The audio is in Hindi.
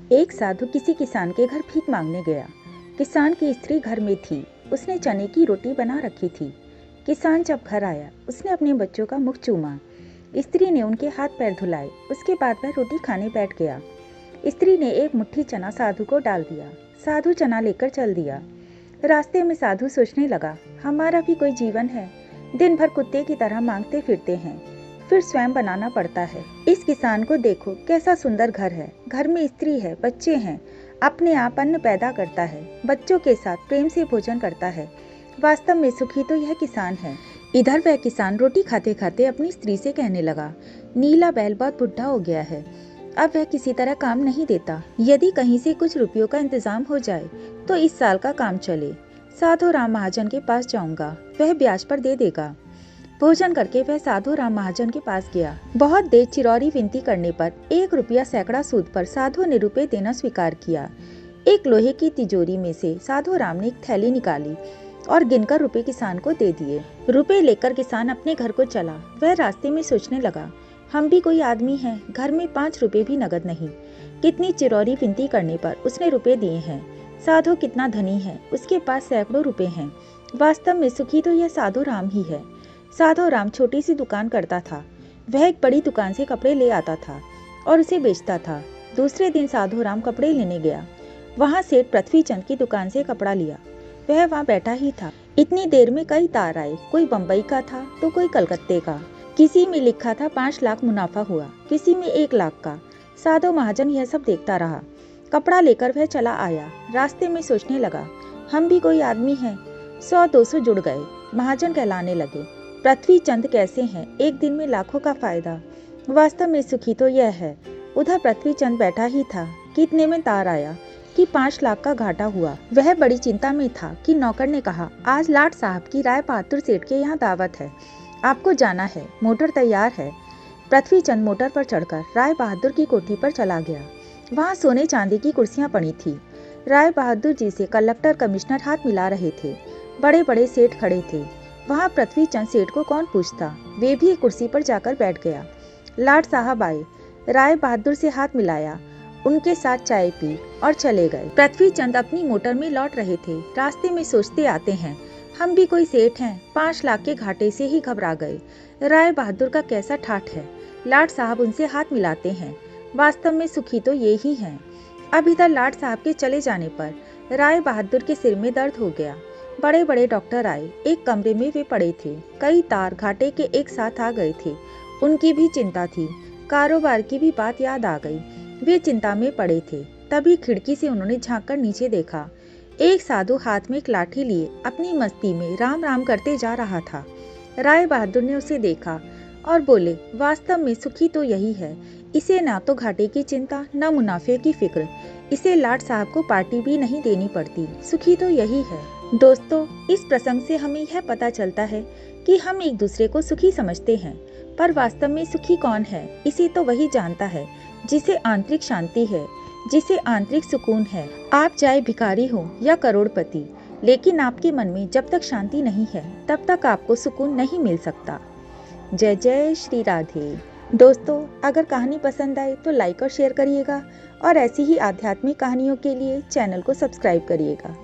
एक साधु किसी किसान के घर भीख मांगने गया। किसान की स्त्री घर में थी। उसने चने की रोटी बना रखी थी। किसान जब घर आया, उसने अपने बच्चों का मुख चूमा। स्त्री ने उनके हाथ पैर धुलाए। उसके बाद वह रोटी खाने बैठ गया। स्त्री ने एक मुट्ठी चना साधु को डाल दिया। साधु चना लेकर चल दिया। रास्ते में साधु सोचने लगा, हमारा भी कोई जीवन है। दिन भर कुत्ते की तरह मांगते फिरते हैं, फिर स्वयं बनाना पड़ता है। इस किसान को देखो, कैसा सुंदर घर है। घर में स्त्री है, बच्चे हैं। अपने आप अन्न पैदा करता है, बच्चों के साथ प्रेम से भोजन करता है। वास्तव में सुखी तो यह किसान है। इधर वह किसान रोटी खाते खाते अपनी स्त्री से कहने लगा, नीला बैल बहुत बुढ़ा हो गया है। अब वह किसी तरह काम नहीं देता। यदि कहीं से कुछ रुपयों का इंतजाम हो जाए तो इस साल का काम चले। साधु राम महाजन के पास जाऊंगा, वह ब्याज पर दे देगा। भोजन करके वह साधु राम महाजन के पास गया। बहुत देर चिरौरी विनती करने पर 1 रुपया सैकड़ा सूद पर साधु ने रुपए देना स्वीकार किया। एक लोहे की तिजोरी में से साधु राम ने एक थैली निकाली और गिनकर रुपए किसान को दे दिए। रुपए लेकर किसान अपने घर को चला। वह रास्ते में सोचने लगा, हम भी कोई आदमी हैं, घर में 5 रुपए भी नगद नहीं। कितनी चिरौरी विनती करने पर उसने रुपए दिए हैं। साधु कितना धनी है, उसके पास सैकड़ों रुपए हैं। वास्तव में सुखी तो यह साधु राम ही है। साधु राम छोटी सी दुकान करता था। वह एक बड़ी दुकान से कपड़े ले आता था और उसे बेचता था। दूसरे दिन साधु राम कपड़े लेने गया। वहां सेठ पृथ्वी चंद की दुकान से कपड़ा लिया। वह वहां बैठा ही था। इतनी देर में कई तार आए। कोई बम्बई का था तो कोई कलकत्ते का। किसी में लिखा था 5 लाख मुनाफा हुआ, किसी में 1 लाख का। साधु महाजन यह सब देखता रहा। कपड़ा लेकर वह चला आया। रास्ते में सोचने लगा, हम भी कोई आदमी हैं। 100-200 जुड़ गए, महाजन कहलाने लगे। पृथ्वी चंद कैसे हैं, एक दिन में लाखों का फायदा। वास्तव में सुखी तो यह है। उधर पृथ्वी चंद बैठा ही था कि इतने में तार आया कि 5 लाख का घाटा हुआ। वह बड़ी चिंता में था कि नौकर ने कहा, आज लाट साहब की राय बहादुर सेठ के यहाँ दावत है, आपको जाना है, मोटर तैयार है। पृथ्वी चंद मोटर पर चढ़कर राय बहादुर की कोठी पर चला गया। वहाँ सोने चांदी की कुर्सियाँ पड़ी थी। राय बहादुर जी से कलेक्टर कमिश्नर हाथ मिला रहे थे। बड़े बड़े सेठ खड़े थे। वहाँ पृथ्वी चंद सेठ को कौन पूछता। वे भी एक कुर्सी पर जाकर बैठ गया। लाट साहब आए, राय बहादुर से हाथ मिलाया, उनके साथ चाय पी और चले गए। पृथ्वी चंद अपनी मोटर में लौट रहे थे। रास्ते में सोचते आते हैं, हम भी कोई सेठ हैं। 5 लाख के घाटे से ही घबरा गए। राय बहादुर का कैसा ठाठ है। लाट साहब उनसे हाथ मिलाते हैं। वास्तव में सुखी तो ये ही हैं। अब इधर लाट साहब के चले जाने पर राय बहादुर के सिर में दर्द हो गया। बड़े बड़े डॉक्टर आए। एक कमरे में वे पड़े थे। कई तार घाटे के एक साथ आ गए थे। उनकी भी चिंता थी। कारोबार की भी बात याद आ गई। वे चिंता में पड़े थे। तभी खिड़की से उन्होंने झांककर नीचे देखा। एक साधु हाथ में एक लाठी लिए अपनी मस्ती में राम राम करते जा रहा था। राय बहादुर ने उसे देखा और बोले, वास्तव में सुखी तो यही है। इसे ना तो घाटे की चिंता, न मुनाफे की फिक्र। इसे लाट साहब को पार्टी भी नहीं देनी पड़ती। सुखी तो यही है। दोस्तों, इस प्रसंग से हमें यह पता चलता है कि हम एक दूसरे को सुखी समझते हैं, पर वास्तव में सुखी कौन है, इसे तो वही जानता है जिसे आंतरिक शांति है, जिसे आंतरिक सुकून है। आप चाहे भिखारी हो या करोड़पति, लेकिन आपके मन में जब तक शांति नहीं है, तब तक आपको सुकून नहीं मिल सकता। जय जय श्री राधे। दोस्तों, अगर कहानी पसंद आए तो लाइक और शेयर करिएगा और ऐसी ही आध्यात्मिक कहानियों के लिए चैनल को सब्सक्राइब करिएगा।